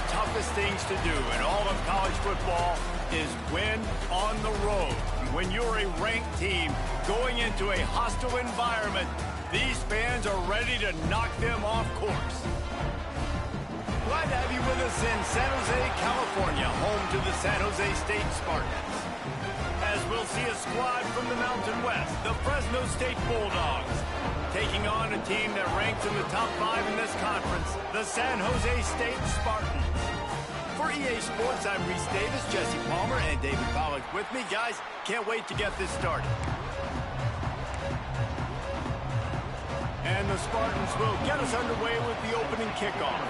toughest things to do in all of college football is win on the road. When you're a ranked team going into a hostile environment, these fans are ready to knock them off course. Glad to have you with us in San Jose, California, home to the San Jose State Spartans. As we'll see a squad from the Mountain West, the Fresno State Bulldogs, taking on a team that ranks in the top 5 in this conference, the San Jose State Spartans. For EA Sports, I'm Reese Davis, Jesse Palmer, and David Pollack with me. Guys, can't wait to get this started. And the Spartans will get us underway with the opening kickoff.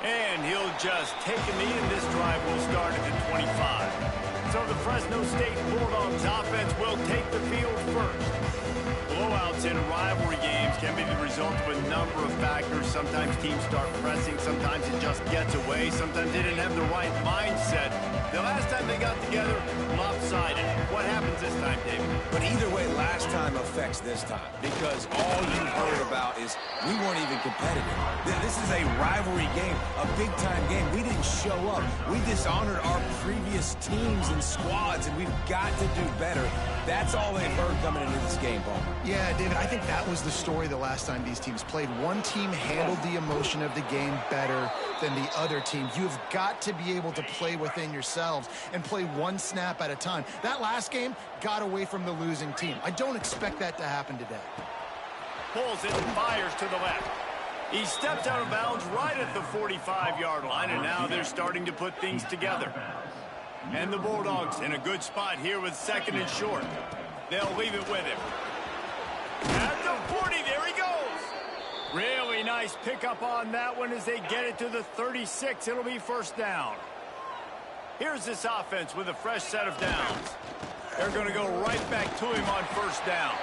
And he'll just take a knee, and this drive will start at the 25. So the Fresno State Bulldogs offense will take the field first. Blowouts in rivalry games can be the result of a number of factors. Sometimes teams start pressing, sometimes it just gets away, sometimes they didn't have the right mindset. The last time they got together, lopsided. What happens this time, David? But either way, last time affects this time, because all you've heard about is we weren't even competitive. This is a rivalry game, a big-time game. We didn't show up. We dishonored our previous teams and squads, and we've got to do better. That's all they've heard coming into this game, Paul. Yeah, David, I think that was the story the last time these teams played. One team handled the emotion of the game better than the other team. You've got to be able to play within yourselves and play one snap at a time. That last game got away from the losing team. I don't expect that to happen today. Pulls it and fires to the left. He steps out of bounds right at the 45-yard line, and now they're starting to put things together. And the Bulldogs in a good spot here with second and short. They'll leave it with him. At the 40, there he goes. Really nice pickup on that one as they get it to the 36. It'll be first down. Here's this offense with a fresh set of downs. They're going to go right back to him on first down.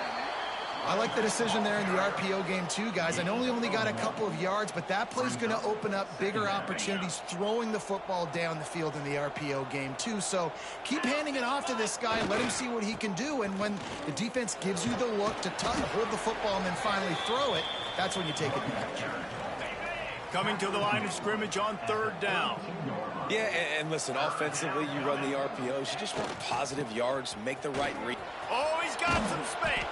I like the decision there in the RPO game too, guys. I know he only got a couple of yards, but that play's going to open up bigger opportunities throwing the football down the field in the RPO game too. So keep handing it off to this guy and let him see what he can do. And when the defense gives you the look to hold the football and then finally throw it, that's when you take advantage. Coming to the line of scrimmage on third down. Yeah, and listen, offensively, you run the RPOs. You just want positive yards, make the right read. Oh, he's got some space.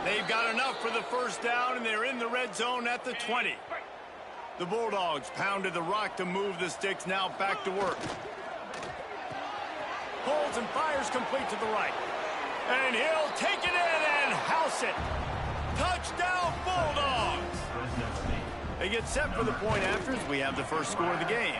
They've got enough for the first down, and they're in the red zone at the 20. The Bulldogs pounded the rock to move the sticks, now back to work. Pulls and fires complete to the right. And he'll take it in and house it. Touchdown, Bulldogs! They get set for the point after as we have the first score of the game.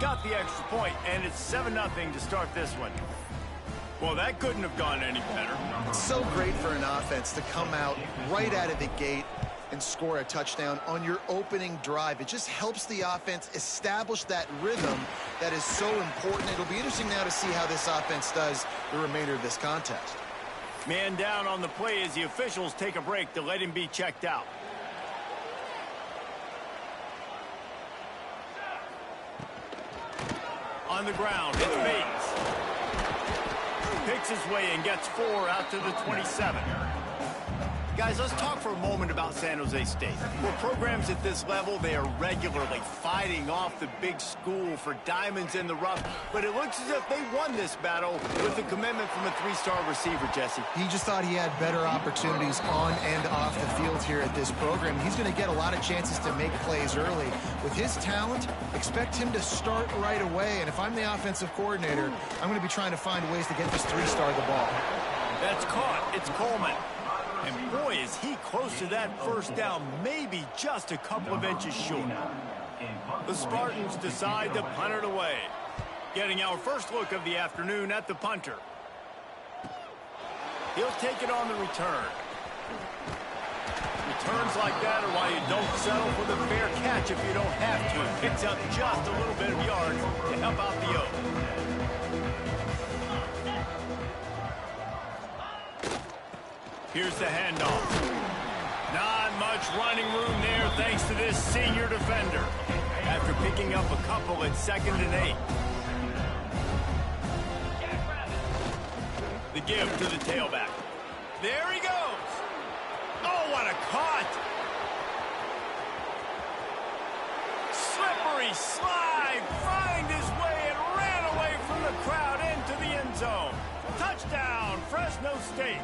got the extra point, and it's 7-0 to start this one. Well, that couldn't have gone any better. It's so great for an offense to come out right out of the gate and score a touchdown on your opening drive. It just helps the offense establish that rhythm that is so important. It'll be interesting now to see how this offense does the remainder of this contest. Man down on the play as the officials take a break to let him be checked out. On the ground, it's Bates. Picks his way and gets 4 out to the 27. Guys, let's talk for a moment about San Jose State. For programs at this level, they are regularly fighting off the big school for diamonds in the rough, but it looks as if they won this battle with a commitment from a 3-star receiver, Jesse. He just thought he had better opportunities on and off the field here at this program. He's going to get a lot of chances to make plays early. With his talent, expect him to start right away, and if I'm the offensive coordinator, I'm going to be trying to find ways to get this 3-star the ball. That's caught. It's Coleman. And boy, is he close to that first down, maybe just a couple of inches short. The Spartans decide to punt it away. Getting our first look of the afternoon at the punter. He'll take it on the return. Returns like that are why you don't settle for the fair catch if you don't have to. Picks up just a little bit of yards to help out the Oaks. Here's the handoff. Not much running room there thanks to this senior defender. After picking up a couple at 2nd and 8. The give to the tailback. There he goes. Oh, what a caught. Slippery slide. Find his way and ran away from the crowd into the end zone. Touchdown, Fresno State.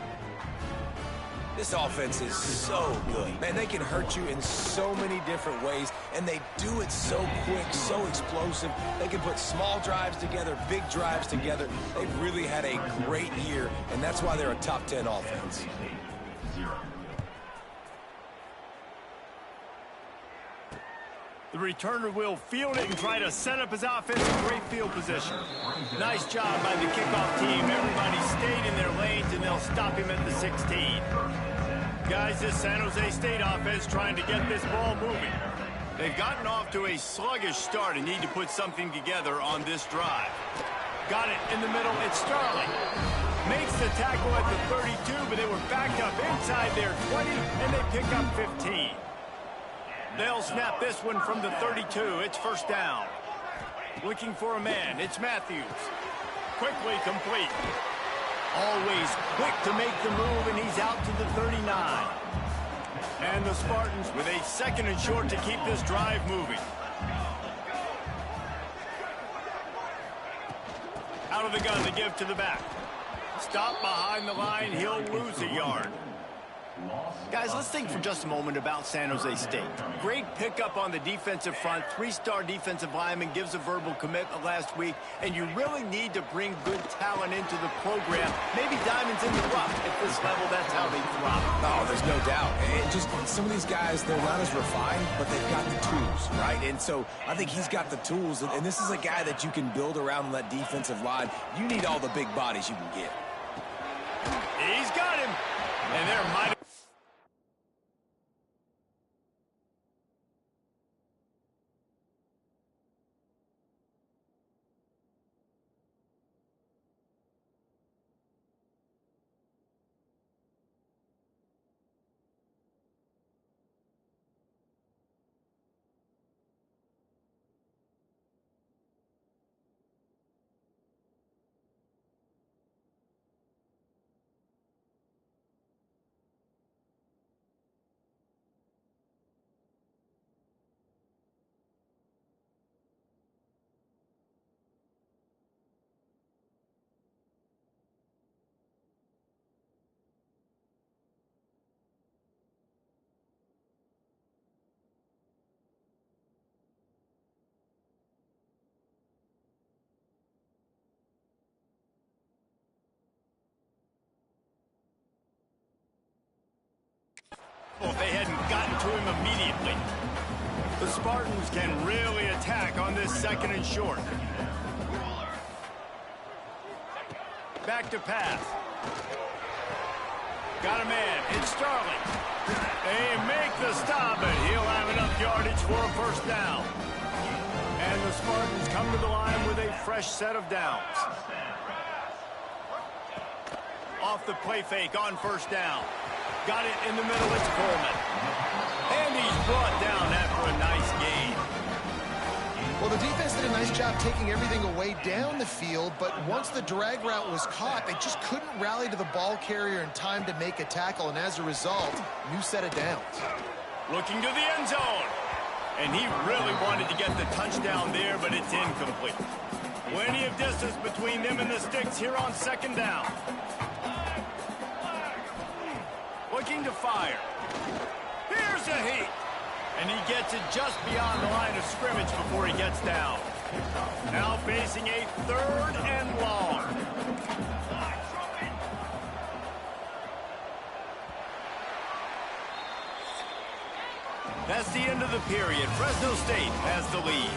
This offense is so good. Man, they can hurt you in so many different ways, and they do it so quick, so explosive. They can put small drives together, big drives together. They've really had a great year, and that's why they're a top 10 offense. The returner will field it and try to set up his offense in great field position. Nice job by the kickoff team. Everybody stayed in their lanes, and they'll stop him at the 16. Guys, this San Jose State offense trying to get this ball moving. They've gotten off to a sluggish start and need to put something together on this drive. Got it in the middle. It's Starling. Makes the tackle at the 32, but they were backed up inside their 20, and they pick up 15. They'll snap this one from the 32. It's first down. Looking for a man. It's Matthews. Quickly complete. Always quick to make the move, and he's out to the 39. And the Spartans with a 2nd and short to keep this drive moving. Out of the gun to give to the back. Stop behind the line. He'll lose a yard. Guys, let's think for just a moment about San Jose State. Great pickup on the defensive front. 3-star defensive lineman gives a verbal commitment last week, and you really need to bring good talent into the program. Maybe diamonds in the rough. At this level, that's how they thrive. Oh, there's no doubt. And just some of these guys, they're not as refined, but they've got the tools, right? And so I think he's got the tools, and this is a guy that you can build around on that defensive line. You need all the big bodies you can get. He's got him. And there might have... Well, if they hadn't gotten to him immediately. The Spartans can really attack on this 2nd and short. Back to pass. Got a man. It's Starling. They make the stop, and he'll have enough yardage for a 1st down. And the Spartans come to the line with a fresh set of downs. Off the play fake on 1st down. Got it in the middle. It's Coleman. And he's brought down after a nice gain. Well, the defense did a nice job taking everything away down the field, but once the drag route was caught, they just couldn't rally to the ball carrier in time to make a tackle, and as a result, new set of downs. Looking to the end zone. And he really wanted to get the touchdown there, but it's incomplete. Plenty of distance between them and the sticks here on 2nd down. Looking to fire. Here's a heat. And he gets it just beyond the line of scrimmage before he gets down. Now facing a 3rd and long. That's the end of the period. Fresno State has the lead.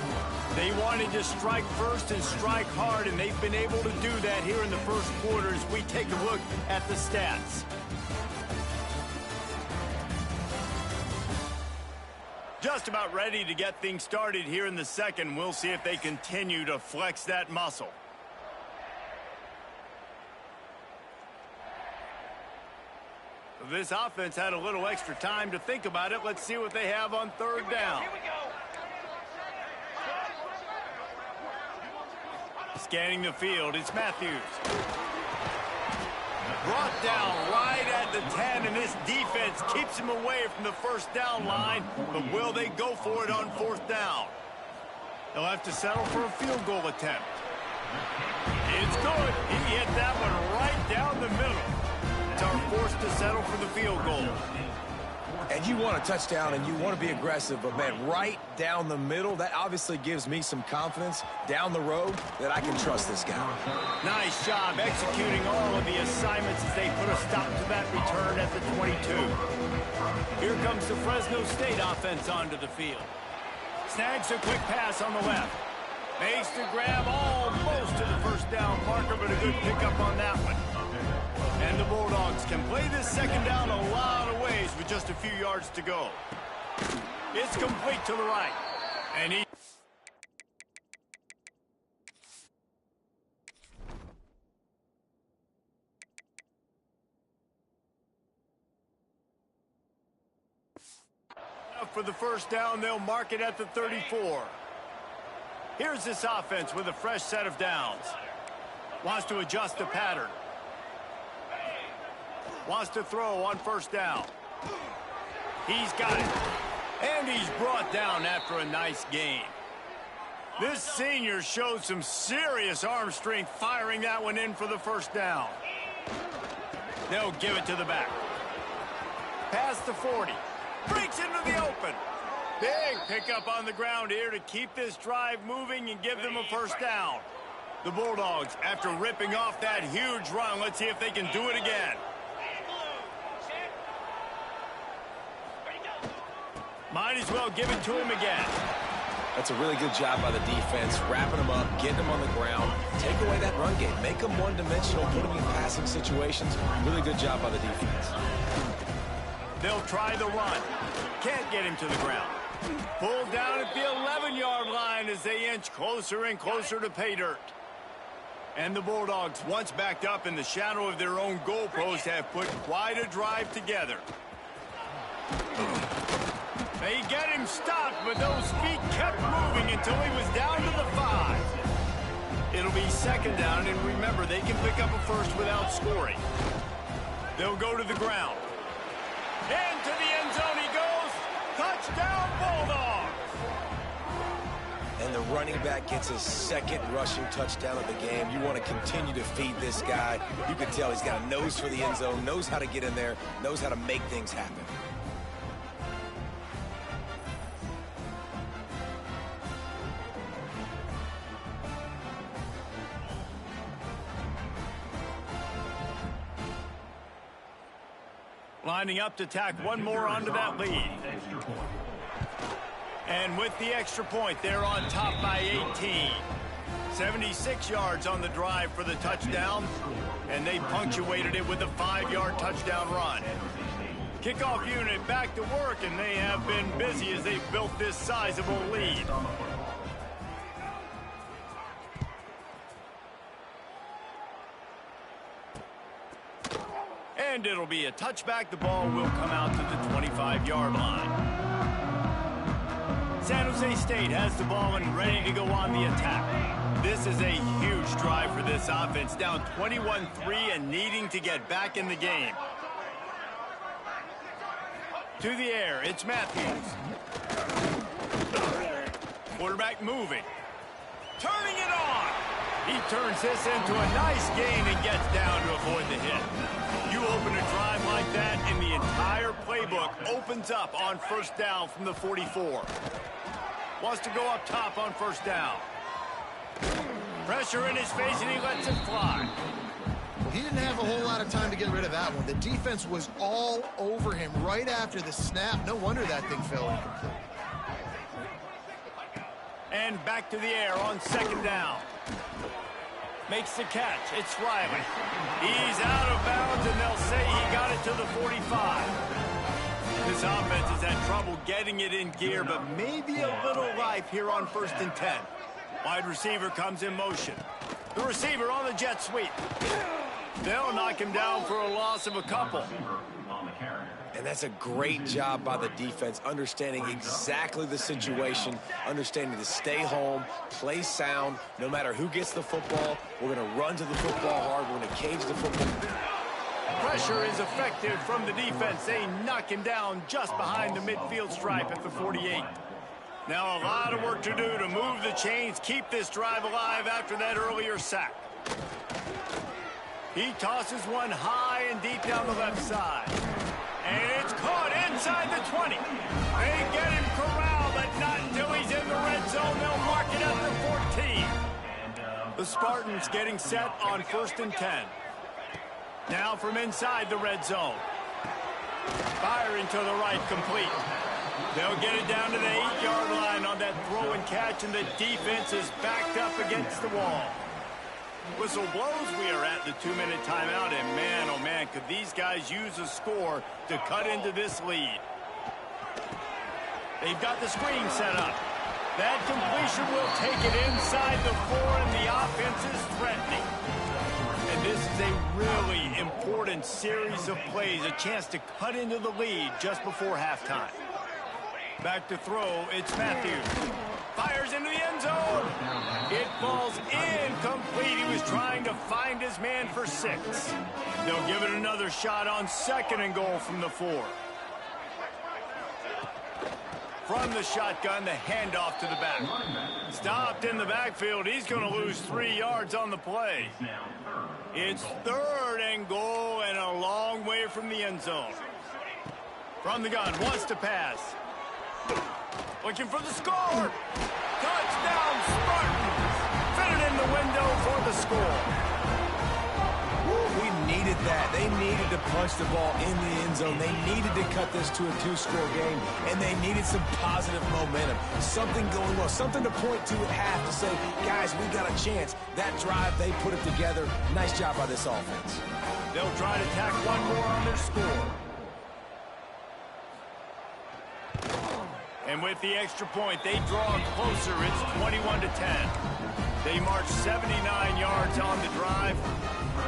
They wanted to strike first and strike hard, and they've been able to do that here in the 1st quarter as we take a look at the stats. Just about ready to get things started here in the 2nd. We'll see if they continue to flex that muscle. This offense had a little extra time to think about it. Let's see what they have on 3rd down. Scanning the field, it's Matthews. Brought down right at the 10, and this defense keeps him away from the 1st down line. But will they go for it on 4th down? They'll have to settle for a field goal attempt. It's good. He hit that one right down the middle. Are forced to settle for the field goal. And you want a touchdown and you want to be aggressive, but man, right down the middle, that obviously gives me some confidence down the road that I can trust this guy. Nice job executing all of the assignments as they put a stop to that return at the 22. Here comes the Fresno State offense onto the field. Snags a quick pass on the left. Makes the grab almost to the 1st down marker, but a good pickup on that one. And the Bulldogs can play this 2nd down a lot of ways with just a few yards to go. It's complete to the right. And he... For the 1st down, they'll mark it at the 34. Here's this offense with a fresh set of downs. Wants to adjust the pattern. Wants to throw on 1st down. He's got it. And he's brought down after a nice gain. This senior showed some serious arm strength firing that one in for the 1st down. They'll give it to the back. Past the 40. Breaks into the open. Big pickup on the ground here to keep this drive moving and give them a 1st down. The Bulldogs, after ripping off that huge run, let's see if they can do it again. Might as well give it to him again. That's a really good job by the defense, wrapping them up, getting them on the ground. Take away that run game. Make them one-dimensional, put them in passing situations. Really good job by the defense. They'll try the run. Can't get him to the ground. Pulled down at the 11-yard line as they inch closer and closer to pay dirt. And the Bulldogs, once backed up in the shadow of their own goalpost, have put quite a drive together. They get him stopped, but those feet kept moving until he was down to the 5. It'll be 2nd down, and remember, they can pick up a 1st without scoring. They'll go to the ground. Into the end zone he goes. Touchdown, Bulldogs! And the running back gets his 2nd rushing touchdown of the game. You want to continue to feed this guy. You can tell he's got a nose for the end zone, knows how to get in there, knows how to make things happen. Lining up to tack one more onto that lead. And with the extra point, they're on top by 18. 76 yards on the drive for the touchdown, and they punctuated it with a 5-yard touchdown run. Kickoff unit back to work, and they have been busy as they've built this sizable lead. And it'll be a touchback. The ball will come out to the 25-yard line. San Jose State has the ball and ready to go on the attack. This is a huge drive for this offense, down 21-3 and needing to get back in the game. To the air, it's Matthews. Quarterback moving. Turning it on. He turns this into a nice gain and gets down to avoid the hit. You open a drive like that, and the entire playbook opens up on first down from the 44. Wants to go up top on first down. Pressure in his face, and he lets it fly. He didn't have a whole lot of time to get rid of that one. The defense was all over him right after the snap. No wonder that thing fell incomplete. And back to the air on second down. Makes the catch. It's Riley. He's out of bounds, and they'll say he got it to the 45. This offense has had trouble getting it in gear, but maybe a little life here on 1st and 10. Wide receiver comes in motion. The receiver on the jet sweep. They'll knock him down for a loss of a couple. And that's a great job by the defense, understanding exactly the situation, understanding to stay home, play sound. No matter who gets the football, we're going to run to the football hard. We're going to cage the football. Pressure is effective from the defense. They knock him down just behind the midfield stripe at the 48. Now a lot of work to do to move the chains, keep this drive alive after that earlier sack. He tosses one high and deep down the left side. And it's caught inside the 20. They get him corralled, but not until he's in the red zone. They'll mark it at the 14. The Spartans getting set on 1st and 10. Now from inside the red zone. Firing to the right, complete. They'll get it down to the 8-yard line on that throw and catch, and the defense is backed up against the wall. Whistle blows. We are at the 2-minute timeout, and man, oh man, could these guys use a score to cut into this lead. They've got the screen set up. That completion will take it inside the 4, and the offense is threatening. And this is a really important series of plays, a chance to cut into the lead just before halftime. Back to throw, it's Matthews. Fires into the end zone. It falls incomplete. He was trying to find his man for 6. They'll give it another shot on 2nd and goal from the 4. From the shotgun, the handoff to the back. Stopped in the backfield. He's going to lose 3 yards on the play. It's 3rd and goal and a long way from the end zone. From the gun, wants to pass. Looking for the score. Touchdown, Spartans. Fitted in the window for the score. We needed that. They needed to punch the ball in the end zone. They needed to cut this to a 2-score game, and they needed some positive momentum. Something going well, something to point to at half to say, guys, we got a chance. That drive, they put it together. Nice job by this offense. They'll try to tack one more on their score. And with the extra point, they draw closer. It's 21-10. They march 79 yards on the drive.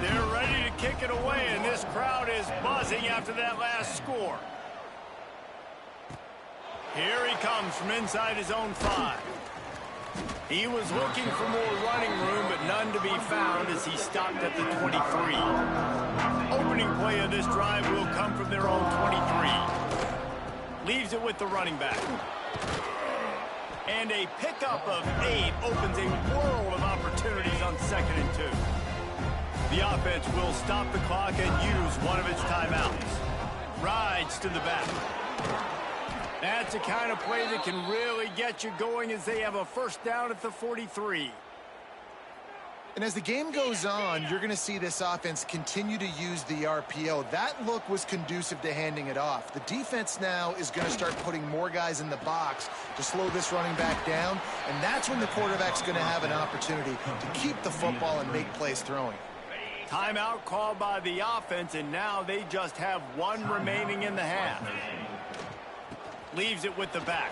They're ready to kick it away, and this crowd is buzzing after that last score. Here he comes from inside his own 5. He was looking for more running room, but none to be found as he stopped at the 23. Opening play of this drive will come from their own 23. Leaves it with the running back. And a pickup of 8 opens a world of opportunities on 2nd and 2. The offense will stop the clock and use one of its timeouts. Rides to the back. That's the kind of play that can really get you going as they have a 1st down at the 43. And as the game goes on, you're going to see this offense continue to use the RPO. That look was conducive to handing it off. The defense now is going to start putting more guys in the box to slow this running back down, and that's when the quarterback's going to have an opportunity to keep the football and make plays throwing. Timeout called by the offense, and now they just have one remaining in the half. Leaves it with the back.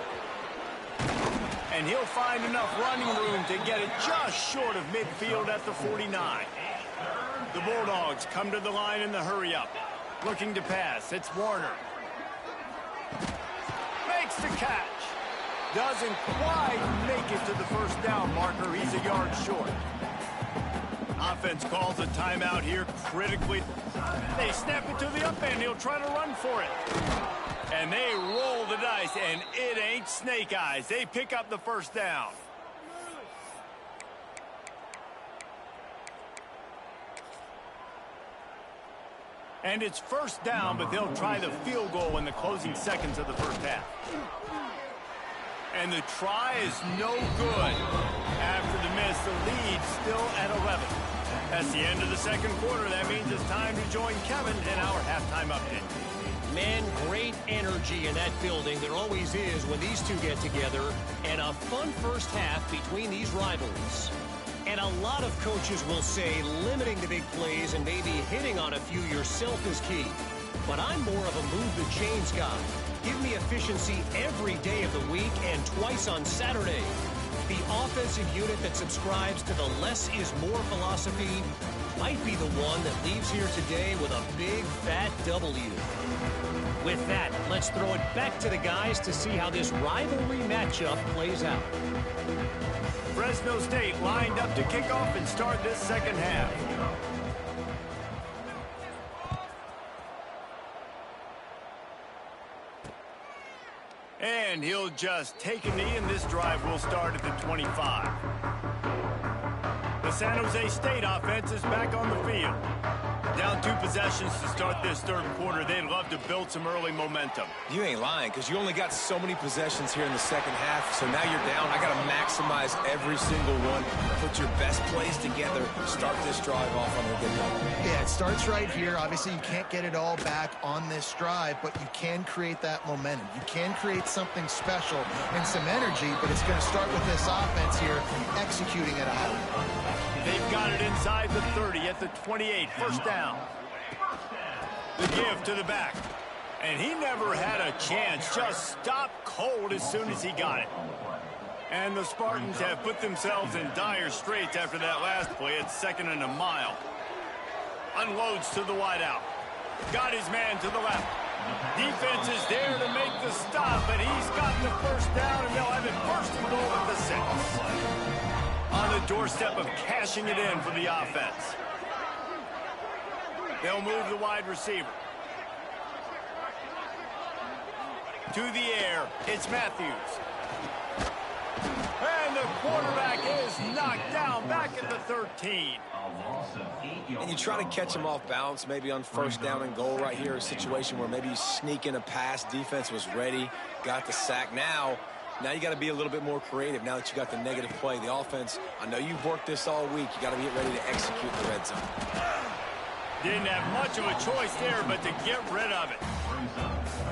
And he'll find enough running room to get it just short of midfield at the 49. The Bulldogs come to the line in the hurry-up. Looking to pass. It's Warner. Makes the catch. Doesn't quite make it to the first down marker. He's a yard short. Offense calls a timeout here critically. They snap it to the up end. He'll try to run for it. And they roll the dice, and it ain't snake eyes. They pick up the first down. And it's first down, but they'll try the field goal in the closing seconds of the first half. And the try is no good. After the miss, the lead still at 11. That's the end of the second quarter. That means it's time to join Kevin in our halftime update. Man, great energy in that building. There always is when these two get together. And a fun first half between these rivalries. And a lot of coaches will say limiting the big plays and maybe hitting on a few yourself is key. But I'm more of a move the chains guy. Give me efficiency every day of the week and twice on Saturday. The offensive unit that subscribes to the less is more philosophy might be the one that leaves here today with a big fat W. With that, let's throw it back to the guys to see how this rivalry matchup plays out. Fresno State lined up to kick off and start this second half. And he'll just take a knee, and this drive will start at the 25. The San Jose State offense is back on the field. Down 2 possessions to start this third quarter. They'd love to build some early momentum. You ain't lying, because you only got so many possessions here in the second half, so now you're down. I got to maximize every single one. Put your best plays together. Start this drive off on a good note. Yeah, it starts right here. Obviously, you can't get it all back on this drive, but you can create that momentum. You can create something special and some energy, but it's going to start with this offense here executing at a high level. They've got it inside the 30 at the 28. First down. The give to the back. And he never had a chance. Just stopped cold as soon as he got it. And the Spartans have put themselves in dire straits after that last play. It's 2nd and a mile. Unloads to the wideout. Got his man to the left. Defense is there to make the stop, but he's got the first down, and they'll have it first and goal at the 6. On the doorstep of cashing it in for the offense. They'll move the wide receiver. To the air, it's Matthews. And the quarterback is knocked down back at the 13. And you try to catch him off balance, maybe on first down and goal right here, a situation where maybe you sneak in a pass. Defense was ready, got the sack. Now you got to be a little bit more creative now that you got the negative play. The offense, I know you've worked this all week. You got to get ready to execute the red zone. Didn't have much of a choice there, but to get rid of it.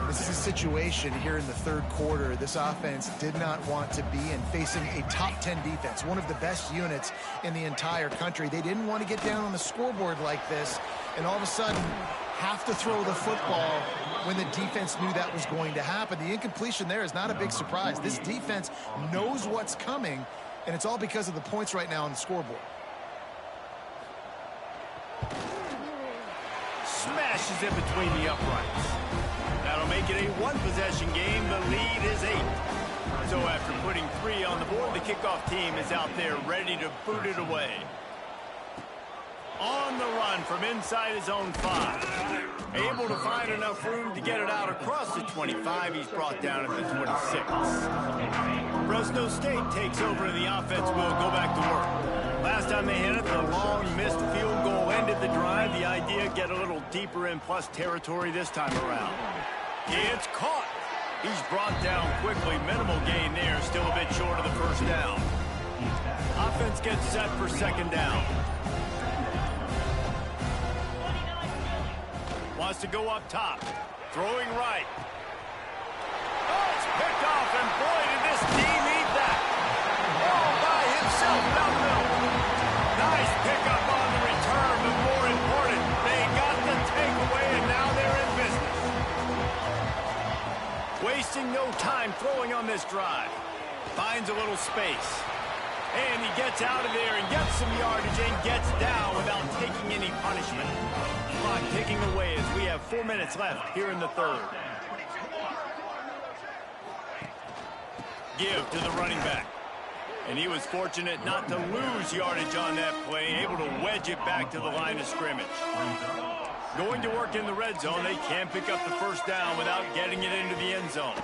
This is a situation here in the third quarter. This offense did not want to be in, facing a top 10 defense, one of the best units in the entire country. They didn't want to get down on the scoreboard like this, and all of a sudden have to throw the football when the defense knew that was going to happen. The incompletion there is not a big surprise. This defense knows what's coming, and it's all because of the points right now on the scoreboard. Smashes it between the uprights. That'll make it a one-possession game. The lead is 8. So after putting 3 on the board, the kickoff team is out there ready to boot it away. On the run from inside his own 5. Able to find enough room to get it out across the 25. He's brought down at the 26. Fresno State takes over and the offense will go back to work. Last time they hit it, the long missed field goal ended the drive. The idea, get a little deeper in plus territory this time around. It's caught. He's brought down quickly. Minimal gain there. Still a bit short of the first down. Offense gets set for second down. Wants to go up top. Throwing right. Oh, it's picked off, and boy, did this team eat that. All by himself down the middle. Nice pickup on the return, but more important, they got the takeaway, and now they're in business. Wasting no time throwing on this drive. Finds a little space. And he gets out of there and gets some yardage and gets down without taking any punishment. Clock ticking away as we have 4 minutes left here in the third. Give to the running back. And he was fortunate not to lose yardage on that play, able to wedge it back to the line of scrimmage. Going to work in the red zone, they can pick up the first down without getting it into the end zone.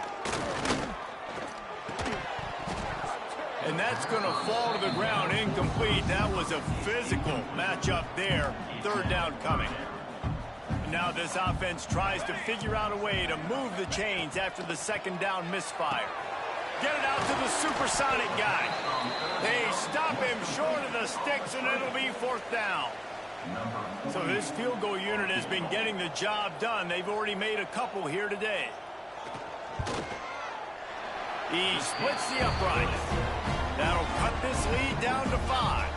And that's going to fall to the ground incomplete. That was a physical matchup there. Third down coming. Now this offense tries to figure out a way to move the chains after the second down misfire. Get it out to the supersonic guy. They stop him short of the sticks, and it'll be fourth down. So this field goal unit has been getting the job done. They've already made a couple here today. He splits the upright. That'll cut this lead down to 5.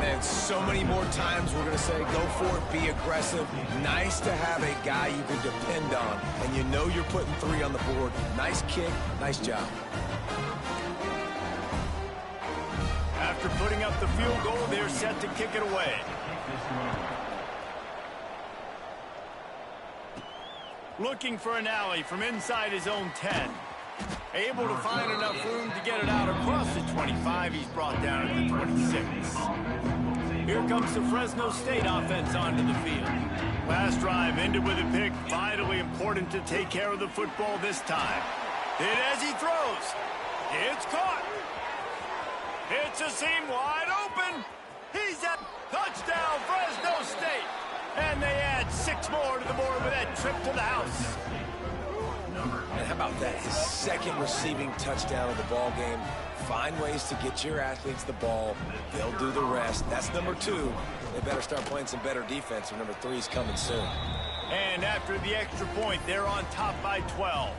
And so many more times we're going to say, go for it, be aggressive. Nice to have a guy you can depend on, and you know you're putting 3 on the board. Nice kick, nice job. After putting up the field goal, they're set to kick it away. Looking for an alley from inside his own 10. Able to find enough room to get it out across the 25. He's brought down at the 26. Here comes the Fresno State offense onto the field. Last drive ended with a pick. Vitally important to take care of the football this time. Hit as he throws. It's caught. It's a seam wide open. He's at touchdown, Fresno State. And they add 6 more to the board with that trip to the house. And how about that? His second receiving touchdown of the ball game. Find ways to get your athletes the ball. They'll do the rest. That's number 2. They better start playing some better defense, and number 3 is coming soon. And after the extra point, they're on top by 12.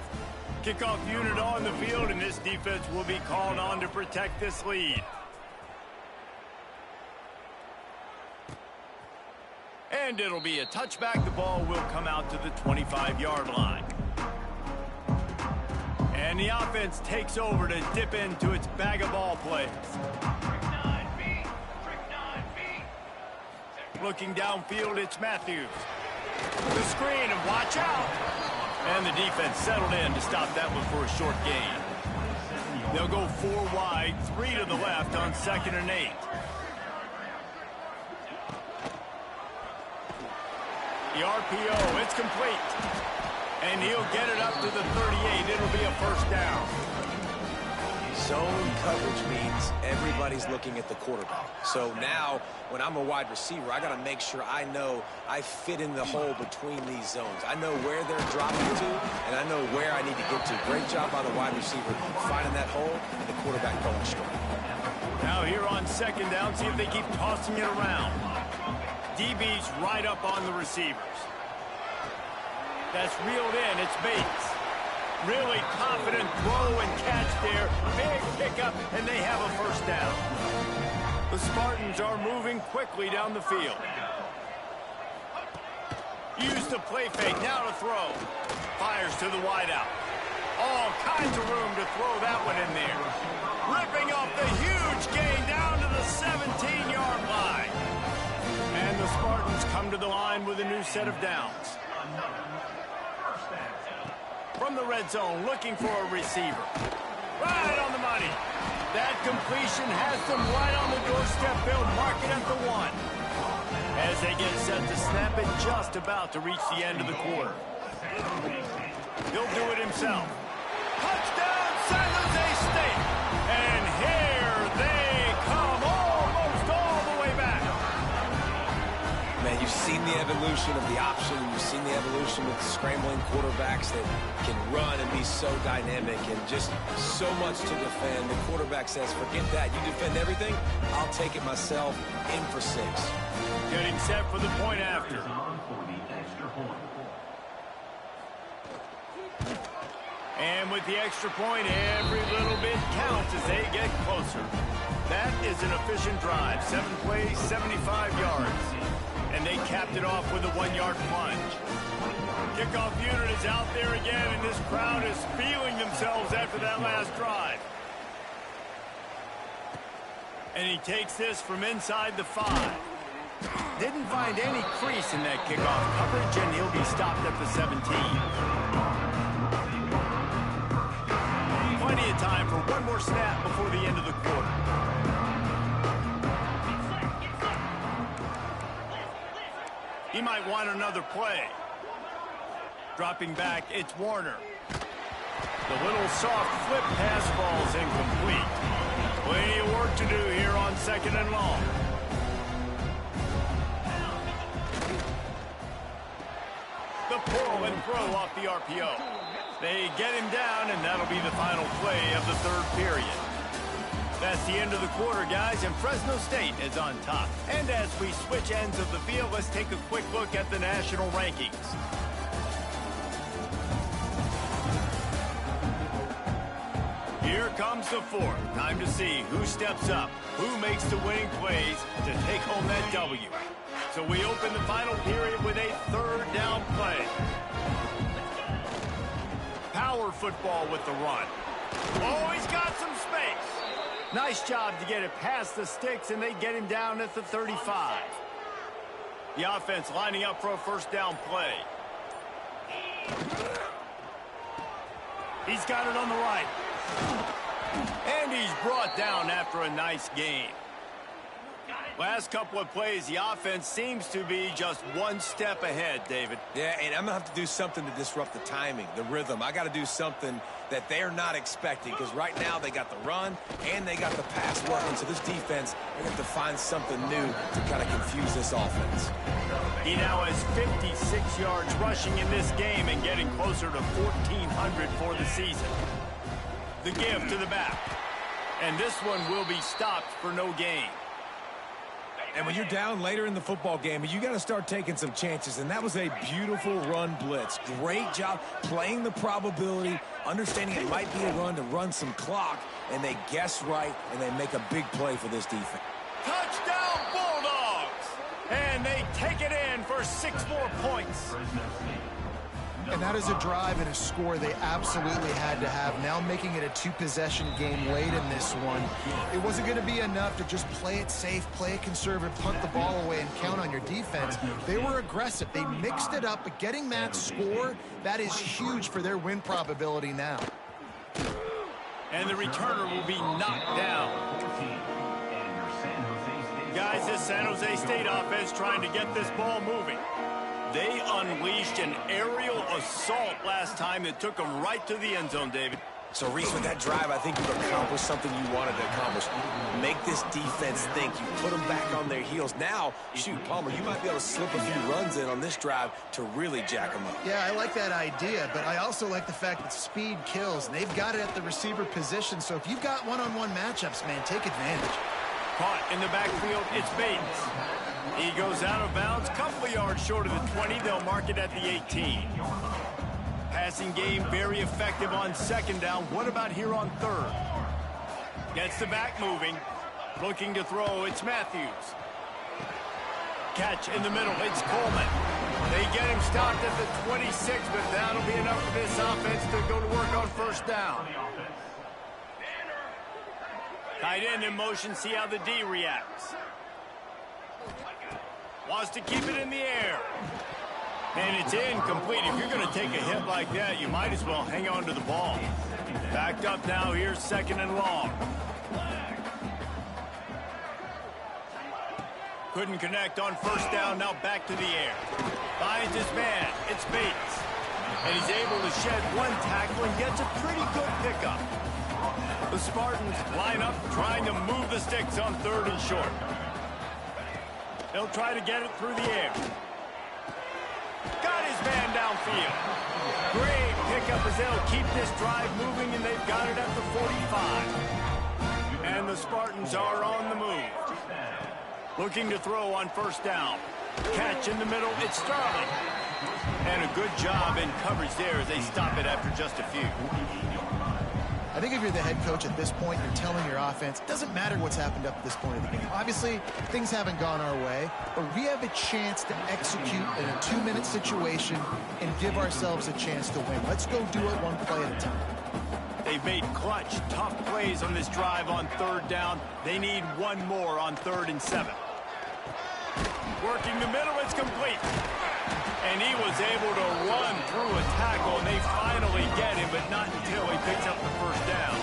Kickoff unit on the field, and this defense will be called on to protect this lead. And it'll be a touchback. The ball will come out to the 25-yard line. And the offense takes over to dip into its bag of ball plays. Looking downfield, it's Matthews. The screen, and watch out. And the defense settled in to stop that one for a short gain. They'll go 4 wide, 3 to the left on 2nd and 8. The RPO, it's complete. And he'll get it up to the 38. It'll be a first down. Zone coverage means everybody's looking at the quarterback. So now, when I'm a wide receiver, I got to make sure I know I fit in the hole between these zones. I know where they're dropping to, and I know where I need to get to. Great job by the wide receiver finding that hole, and the quarterback going straight. Now here on 2nd down, see if they keep tossing it around. DB's right up on the receivers. That's reeled in. It's Bates. Really confident throw and catch there. Big pickup, and they have a first down. The Spartans are moving quickly down the field. Use the play fake. Now to throw. Fires to the wideout. All kinds of room to throw that one in there. Ripping off the huge gain down to the 17-yard line. And the Spartans come to the line with a new set of downs. From the red zone, looking for a receiver. Right on the money. That completion has them right on the doorstep. They'll mark it at the 1. As they get set to snap it, just about to reach the end of the quarter. He'll do it himself. Touchdown, San Jose State. And here they come, almost all the way back. Man, And you've seen the evolution of the option. You've seen the evolution with scrambling quarterbacks that can run and be so dynamic and just so much to defend. The quarterback says, forget that. You defend everything, I'll take it myself. In for 6. Getting set for the point after. And with the extra point, every little bit counts as they get closer. That is an efficient drive. 7 plays, 75 yards. And they capped it off with a 1-yard plunge. Kickoff unit is out there again, and this crowd is feeling themselves after that last drive. And he takes this from inside the 5. Didn't find any crease in that kickoff coverage, and he'll be stopped at the 17. Plenty of time for one more snap before the end of the quarter. He might want another play. Dropping back, it's Warner. The little soft flip pass falls incomplete. Plenty of work to do here on 2nd and long. The pull and throw off the RPO. They get him down, and that'll be the final play of the 3rd period. That's the end of the quarter, guys, and Fresno State is on top. And as we switch ends of the field, let's take a quick look at the national rankings. Here comes the 4th. Time to see who steps up, who makes the winning plays to take home that W. So we open the final period with a 3rd down play. Power football with the run. Oh, he's got some space. Nice job to get it past the sticks, and they get him down at the 35. The offense lining up for a 1st down play. He's got it on the right. And he's brought down after a nice game. Last couple of plays, the offense seems to be just one step ahead, David. Yeah, and I'm going to have to do something to disrupt the timing, the rhythm. I got to do something that they're not expecting, because right now they got the run and they got the pass working. So this defense, they're going to have to find something new to kind of confuse this offense. He now has 56 yards rushing in this game and getting closer to 1,400 for the season. The give to the back. And this one will be stopped for no gain. And when you're down later in the football game, you got to start taking some chances. And that was a beautiful run blitz. Great job playing the probability, understanding it might be a run to run some clock, and they guess right, and they make a big play for this defense. Touchdown, Bulldogs! And they take it in for 6 more points. And that is a drive and a score they absolutely had to have. Now making it a 2-possession game late in this one. It wasn't going to be enough to just play it safe, play it conservative, punt the ball away, and count on your defense. They were aggressive. They mixed it up, but getting that score, that is huge for their win probability now. And the returner will be knocked down. Guys, this San Jose State offense trying to get this ball moving. They unleashed an aerial assault last time that took them right to the end zone, David. So, Reese, with that drive, I think you've accomplished something you wanted to accomplish. Make this defense think. You put them back on their heels. Now, shoot, Palmer, you might be able to slip a few runs in on this drive to really jack them up. Yeah, I like that idea, but I also like the fact that speed kills. And they've got it at the receiver position, so if you've got one-on-one matchups, man, take advantage. Caught in the backfield, it's Bates. He goes out of bounds, couple of yards short of the 20. They'll mark it at the 18. Passing game very effective on 2nd down. What about here on 3rd? Gets the back moving. Looking to throw, it's Matthews. Catch in the middle, it's Coleman. They get him stopped at the 26, but that'll be enough for this offense to go to work on 1st down. Tight end in motion, see how the D reacts. Wants to keep it in the air. And it's incomplete. If you're going to take a hit like that, you might as well hang on to the ball. Backed up now, here's 2nd and long. Couldn't connect on 1st down, now back to the air. Finds his man, it's Bates. And he's able to shed one tackle and gets a pretty good pickup. The Spartans line up trying to move the sticks on 3rd and short. He'll try to get it through the air. Got his man downfield. Great pickup as they'll keep this drive moving, and they've got it at the 45. And the Spartans are on the move. Looking to throw on first down. Catch in the middle, it's Sterling. And a good job in coverage there as they stop it after just a few. I think if you're the head coach at this point, you're telling your offense, it doesn't matter what's happened up to this point of the game. Obviously, things haven't gone our way, but we have a chance to execute in a 2-minute situation and give ourselves a chance to win. Let's go do it one play at a time. They've made clutch, tough plays on this drive on third down. They need one more on 3rd and 7. Working the middle, it's complete. And he was able to run through a tackle, and they finally get him, but not until he picks up the first down.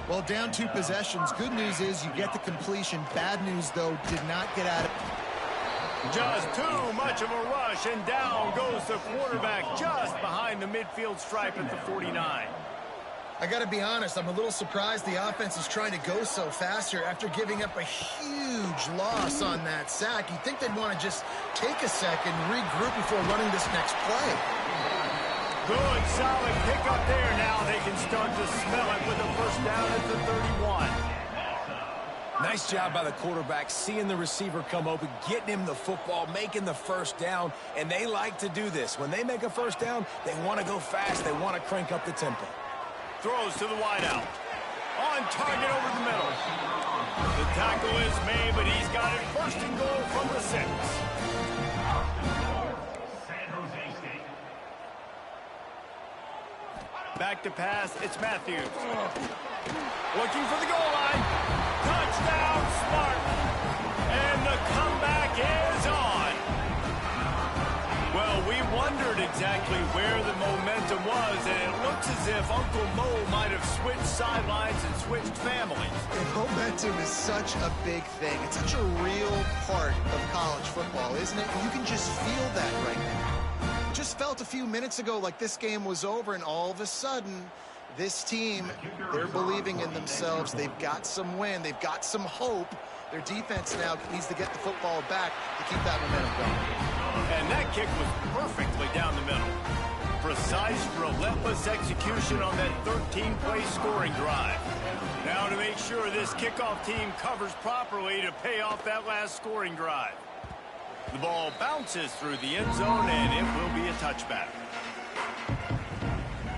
Well, down 2 possessions. Good news is you get the completion. Bad news, though, did not get out of it. Just too much of a rush, and down goes the quarterback just behind the midfield stripe at the 49. I got to be honest, I'm a little surprised the offense is trying to go so fast here after giving up a huge loss on that sack. You'd think they'd want to just take a second, regroup before running this next play. Good, solid pickup there. Now they can start to smell it with a first down at the 31. Nice job by the quarterback, seeing the receiver come open, getting him the football, making the first down, and they like to do this. When they make a first down, they want to go fast. They want to crank up the tempo. Throws to the wideout. On target over the middle. The tackle is made, but he's got it 1st and goal from the 6. Back to pass, it's Matthews. Looking for the goal line. Touchdown, Spartan. And the comeback is on. Well, we wondered exactly where the momentum was, and it looks as if Uncle Mo might have switched sidelines and switched families. And momentum is such a big thing. It's such a real part of college football, isn't it? You can just feel that right now. It just felt a few minutes ago like this game was over, and all of a sudden, this team, they're believing in themselves. They've got some wind. They've got some hope. Their defense now needs to get the football back to keep that momentum going. And that kick was perfectly down the middle. Precise, relentless execution on that 13-play scoring drive. Now to make sure this kickoff team covers properly to pay off that last scoring drive. The ball bounces through the end zone, and it will be a touchback.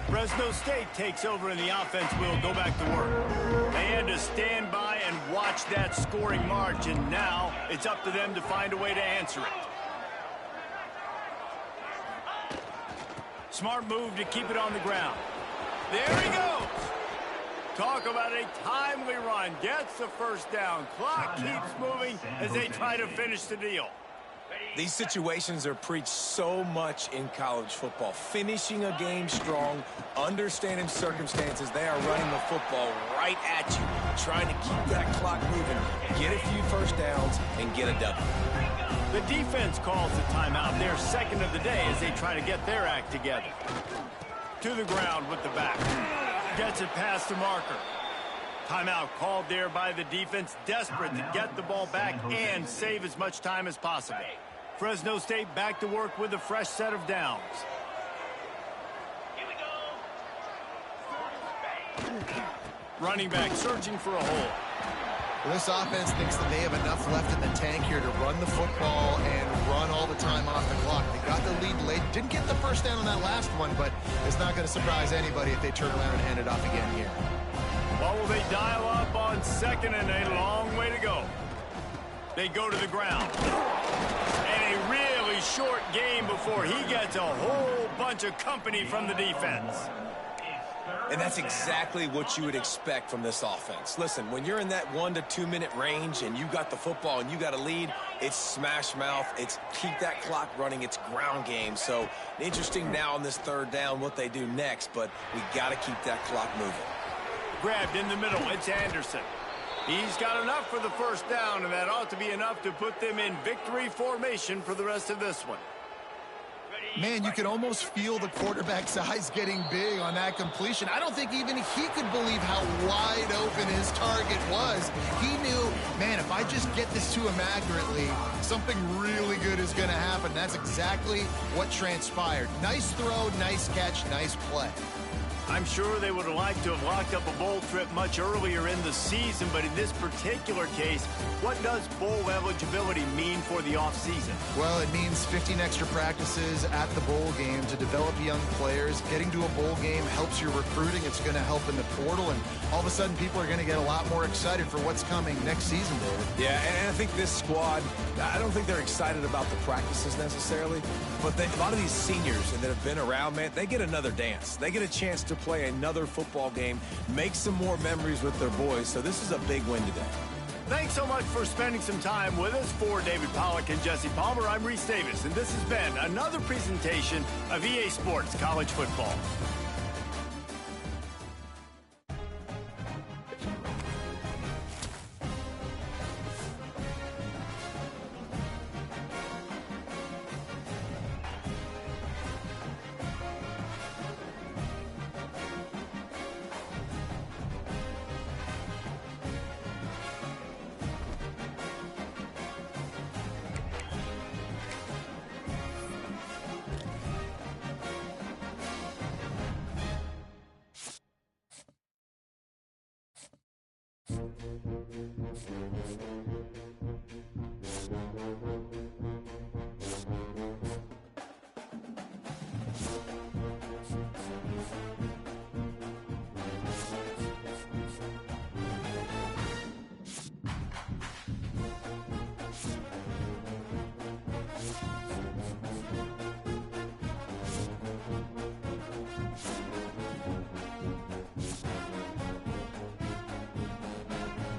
Fresno State takes over, and the offense will go back to work. They had to stand by and watch that scoring march, and now it's up to them to find a way to answer it. Smart move to keep it on the ground. There he goes. Talk about a timely run. Gets the first down. Clock keeps moving as they try to finish the deal. These situations are preached so much in college football. Finishing a game strong, understanding circumstances. They are running the football right at you, trying to keep that clock moving, get a few first downs, and get a W. The defense calls the timeout, their 2nd of the day, as they try to get their act together. To the ground with the back. Gets it past the marker. Timeout called there by the defense, desperate to get the ball back and save as much time as possible. Fresno State back to work with a fresh set of downs. Here we go. Running back searching for a hole. Well, this offense thinks that they have enough left in the tank here to run the football and run all the time off the clock. They got the lead late. Didn't get the first down on that last one, but it's not going to surprise anybody if they turn around and hand it off again here. What will they dial up on 2nd and a long way to go? They go to the ground. And a really short game before he gets a whole bunch of company from the defense. And that's exactly what you would expect from this offense. Listen, when you're in that 1 to 2 minute range and you got the football and you got a lead, it's smash mouth, it's keep that clock running, it's ground game. So interesting now on this 3rd down what they do next, but we got to keep that clock moving. Grabbed in the middle, it's Anderson. He's got enough for the first down, and that ought to be enough to put them in victory formation for the rest of this one. Ready. Man, you could almost feel the quarterback's eyes getting big on that completion. I don't think even he could believe how wide open his target was. He knew, man, if I just get this to him accurately, something really good is going to happen. That's exactly what transpired. Nice throw, nice catch, nice play. I'm sure they would have liked to have locked up a bowl trip much earlier in the season, but in this particular case, what does bowl eligibility mean for the offseason? Well, it means 15 extra practices at the bowl game to develop young players. Getting to a bowl game helps your recruiting. It's going to help in the portal, and all of a sudden people are going to get a lot more excited for what's coming next season, David. Yeah, and I think this squad, I don't think they're excited about the practices necessarily, but a lot of these seniors that have been around, man, they get another dance. They get a chance to play another football game, make some more memories with their boys, so this is a big win today. Thanks so much for spending some time with us. For David Pollack and Jesse Palmer, I'm Reese Davis, and this has been another presentation of EA Sports College Football.